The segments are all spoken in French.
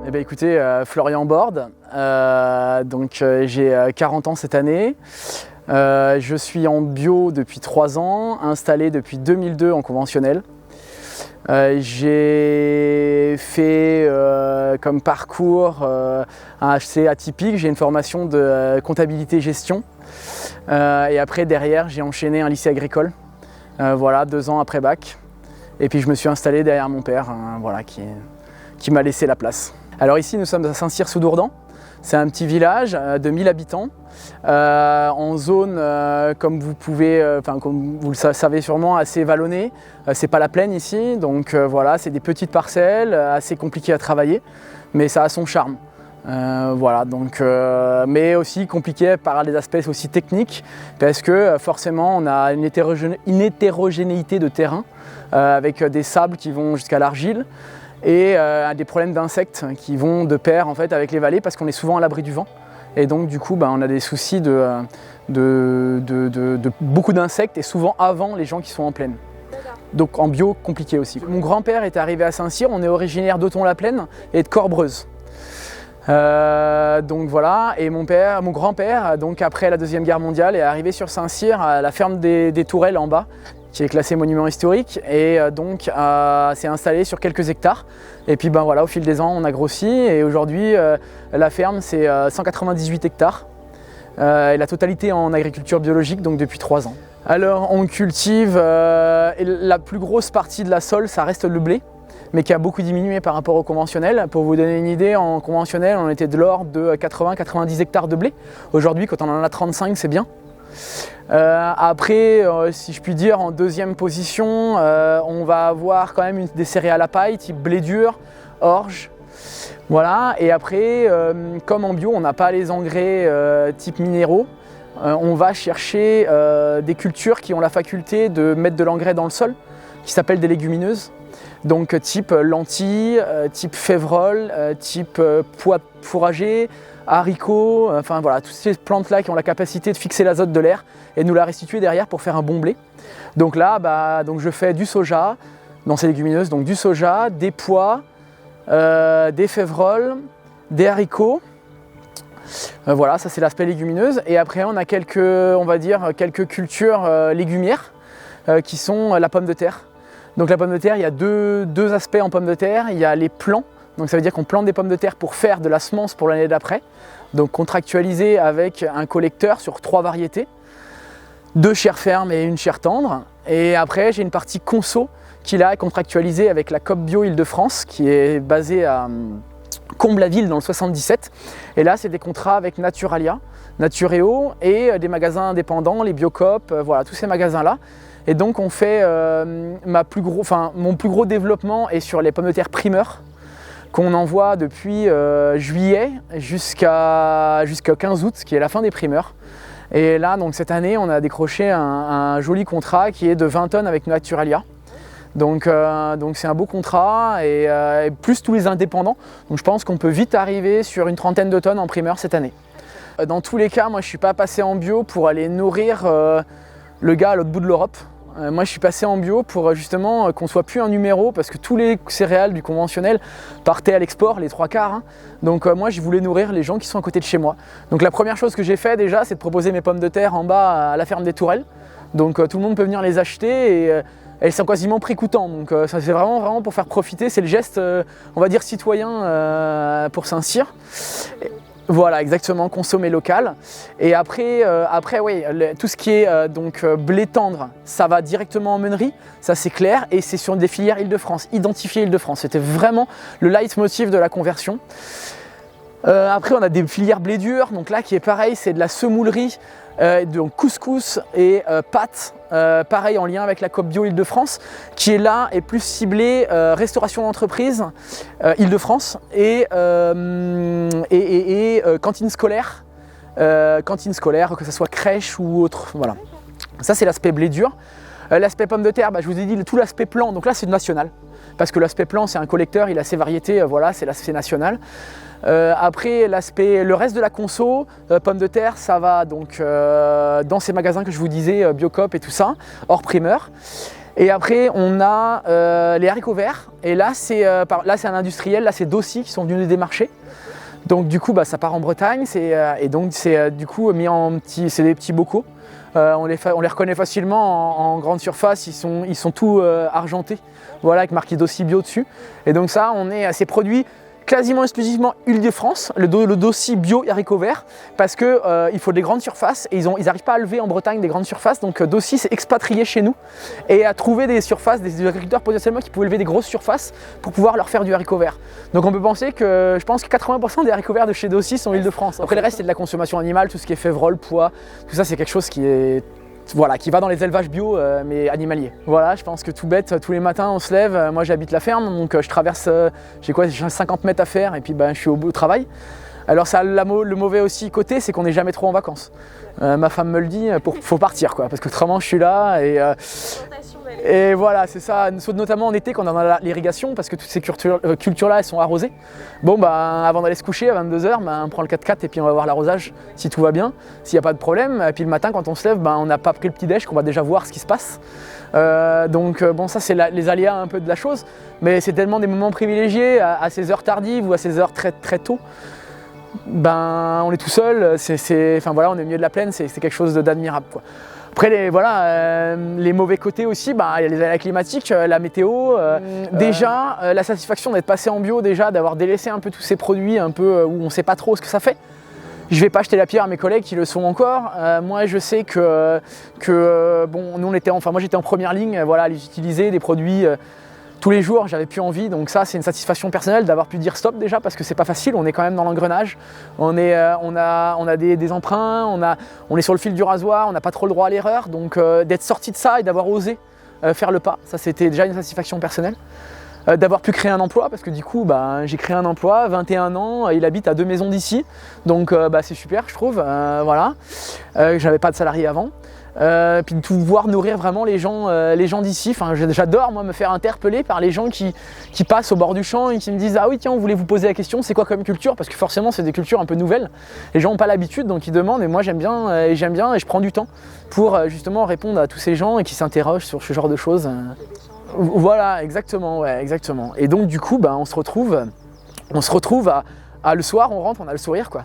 Eh bien, écoutez, Florian Borde, j'ai 40 ans cette année. Je suis en bio depuis 3 ans, installé depuis 2002 en conventionnel. J'ai fait comme parcours assez atypique, j'ai une formation de comptabilité-gestion. Et après, derrière, j'ai enchaîné un lycée agricole, 2 ans après bac. Et puis je me suis installé derrière mon père, qui m'a laissé la place. Alors ici, nous sommes à Saint-Cyr-sous-Dourdan. C'est un petit village de 1000 habitants, en zone, comme vous le savez sûrement, assez vallonnée. C'est pas la plaine ici, donc c'est des petites parcelles, assez compliquées à travailler, mais ça a son charme. Mais aussi compliqué par des aspects aussi techniques, parce que forcément on a une hétérogénéité de terrain, avec des sables qui vont jusqu'à l'argile, et des problèmes d'insectes qui vont de pair en fait avec les vallées parce qu'on est souvent à l'abri du vent et donc du coup on a des soucis de beaucoup d'insectes et souvent avant les gens qui sont en plaine. Donc en bio compliqué aussi. Mon grand-père est arrivé à Saint-Cyr, on est originaire d'Othon-la-Plaine et de Corbreuse. Et mon grand-père, donc après la Deuxième Guerre mondiale, est arrivé sur Saint-Cyr à la ferme des Tourelles en bas, qui est classé monument historique, et s'est installé sur quelques hectares. Et puis au fil des ans, on a grossi, et aujourd'hui, la ferme, c'est 198 hectares, et la totalité en agriculture biologique, donc depuis 3 ans. Alors, on cultive, la plus grosse partie de la sole, ça reste le blé, mais qui a beaucoup diminué par rapport au conventionnel. Pour vous donner une idée, en conventionnel, on était de l'ordre de 80-90 hectares de blé. Aujourd'hui, quand on en a 35, c'est bien. Après, si je puis dire, en deuxième position, on va avoir quand même des céréales à paille, type blé dur, orge. Voilà. Et après, comme en bio, on n'a pas les engrais type minéraux, on va chercher des cultures qui ont la faculté de mettre de l'engrais dans le sol, qui s'appellent des légumineuses. Donc type lentilles, type févrole, type pois fourragers, haricots, toutes ces plantes-là qui ont la capacité de fixer l'azote de l'air et de nous la restituer derrière pour faire un bon blé. Donc là, je fais du soja dans ces légumineuses, donc du soja, des pois, des févroles, des haricots. Ça c'est l'aspect légumineuse. Et après on a quelques cultures légumières qui sont la pomme de terre. Donc la pomme de terre, il y a deux aspects en pomme de terre. Il y a les plants, donc ça veut dire qu'on plante des pommes de terre pour faire de la semence pour l'année d'après. Donc contractualisé avec un collecteur sur 3 variétés, 2 chairs fermes et 1 chair tendre. Et après j'ai une partie conso qui là est contractualisée avec la Coop Bio Île-de-France qui est basée à Comble-la-Ville dans le 77. Et là c'est des contrats avec Naturalia, Natureo et des magasins indépendants, les Biocoop, tous ces magasins-là. Et donc on fait mon plus gros développement est sur les pommes de terre primeurs qu'on envoie depuis juillet jusqu'à 15 août, qui est la fin des primeurs. Et là, donc cette année, on a décroché un joli contrat qui est de 20 tonnes avec Naturalia. Donc c'est un beau contrat et plus tous les indépendants. Donc je pense qu'on peut vite arriver sur une 30aine de tonnes en primeur cette année. Dans tous les cas, moi je ne suis pas passé en bio pour aller nourrir le gars à l'autre bout de l'Europe. Moi je suis passé en bio pour justement qu'on ne soit plus un numéro parce que tous les céréales du conventionnel partaient à l'export, les 3/4. Donc moi je voulais nourrir les gens qui sont à côté de chez moi. Donc la première chose que j'ai fait déjà, c'est de proposer mes pommes de terre en bas à la ferme des Tourelles. Donc tout le monde peut venir les acheter et elles sont quasiment prix coûtant. Donc ça c'est vraiment pour faire profiter, c'est le geste on va dire citoyen pour Saint-Cyr. Voilà, exactement, consommer local. Et après tout ce qui est blé tendre, ça va directement en meunerie, ça c'est clair, et c'est sur des filières Île-de-France, identifiées Île-de-France. C'était vraiment le leitmotiv de la conversion. Après on a des filières blé dur, donc là qui est pareil, c'est de la semoulerie, donc couscous et pâtes, pareil en lien avec la Coop Bio Île-de-France, qui est là et plus ciblée restauration d'entreprise Île-de-France et cantine scolaire, que ce soit crèche ou autre. Voilà. Ça c'est l'aspect blé dur. L'aspect pomme de terre, je vous ai dit tout l'aspect plant, donc là c'est national, parce que l'aspect plant c'est un collecteur, il a ses variétés, c'est l'aspect national. Après le reste de la conso, pommes de terre, ça va donc dans ces magasins que je vous disais, Biocoop et tout ça, hors primeur. Et après, on a les haricots verts. Et là, c'est un industriel, là, c'est Dossi qui sont venus nous démarcher. Donc du coup, bah, ça part en Bretagne, et donc c'est du coup mis en petits, c'est des petits bocaux. On les reconnaît facilement en grande surface, ils sont tous argentés, voilà, avec marqué Dossi Bio dessus. Et donc ça, on est à ces produits quasiment exclusivement Île-de-France, le Dossi Bio haricots verts, parce que il faut des grandes surfaces et ils n'arrivent pas à lever en Bretagne des grandes surfaces. Donc Dossi s'est expatrié chez nous et a trouvé des surfaces, des agriculteurs potentiellement qui pouvaient lever des grosses surfaces pour pouvoir leur faire du haricot vert. Donc on peut penser que je pense que 80% des haricots verts de chez Dossi sont Île-de-France. Après le reste c'est de la consommation animale, tout ce qui est févrole, pois, tout ça c'est quelque chose qui est voilà, qui va dans les élevages bio mais animaliers. Voilà, je pense que tout bête, tous les matins on se lève, moi j'habite la ferme, donc je traverse, j'ai 50 mètres à faire et puis ben, je suis au travail. Alors ça, le mauvais aussi côté, c'est qu'on n'est jamais trop en vacances. Ma femme me le dit, faut partir quoi, parce que autrement je suis là et voilà, c'est ça, notamment en été quand on a l'irrigation, parce que toutes ces cultures-là, elles sont arrosées. Bon, bah, avant d'aller se coucher à 22 h, bah, on prend le 4x4 et puis on va voir l'arrosage, si tout va bien, s'il n'y a pas de problème. Et puis le matin, quand on se lève, bah, on n'a pas pris le petit-déj, qu'on va déjà voir ce qui se passe. Donc bon, ça c'est les aléas un peu de la chose, mais c'est tellement des moments privilégiés, à ces heures tardives ou à ces heures très, très tôt. Ben, on est tout seul, enfin, voilà, on est au milieu de la plaine, c'est quelque chose d'admirable, quoi. Après les mauvais côtés aussi, bah, il y a les aléas climatiques, la météo, déjà la satisfaction d'être passé en bio, déjà d'avoir délaissé un peu tous ces produits un peu où on ne sait pas trop ce que ça fait. Je ne vais pas jeter la pierre à mes collègues qui le sont encore. Moi je sais que bon, nous moi j'étais en première ligne, voilà, à les utiliser, des produits tous les jours, j'avais plus envie, donc ça c'est une satisfaction personnelle d'avoir pu dire stop déjà, parce que c'est pas facile, on est quand même dans l'engrenage, on a des emprunts, on est sur le fil du rasoir, on n'a pas trop le droit à l'erreur, donc d'être sorti de ça et d'avoir osé faire le pas, ça c'était déjà une satisfaction personnelle. D'avoir pu créer un emploi, parce que du coup bah, j'ai créé un emploi, 21 ans, il habite à 2 maisons d'ici, donc bah, c'est super je trouve, voilà, j'avais pas de salarié avant. Puis de pouvoir nourrir vraiment les gens d'ici. Enfin, j'adore moi me faire interpeller par les gens qui passent au bord du champ et qui me disent ah oui tiens on voulait vous poser la question, c'est quoi comme culture, parce que forcément c'est des cultures un peu nouvelles, les gens n'ont pas l'habitude donc ils demandent, et moi j'aime bien et je prends du temps pour justement répondre à tous ces gens et qui s'interrogent sur ce genre de choses. Voilà, exactement, ouais, exactement. Et donc du coup bah, on se retrouve à le soir, on rentre, on a le sourire quoi.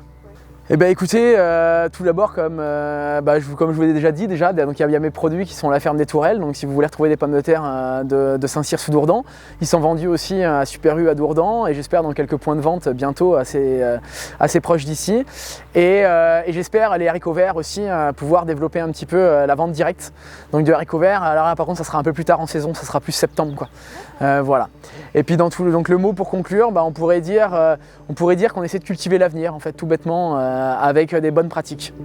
Eh bien écoutez, tout d'abord comme je vous l'ai déjà dit, donc il y a mes produits qui sont à la ferme des Tourelles, donc si vous voulez retrouver des pommes de terre de Saint-Cyr-sous-Dourdan, ils sont vendus aussi à Super U à Dourdan et j'espère dans quelques points de vente bientôt assez proches d'ici. Et j'espère les haricots verts aussi pouvoir développer un petit peu la vente directe, donc de haricots verts. Alors là, par contre ça sera un peu plus tard en saison, ça sera plus septembre quoi. Voilà. Et puis donc le mot pour conclure, bah, on pourrait dire qu'on essaie de cultiver l'avenir en fait tout bêtement avec des bonnes pratiques.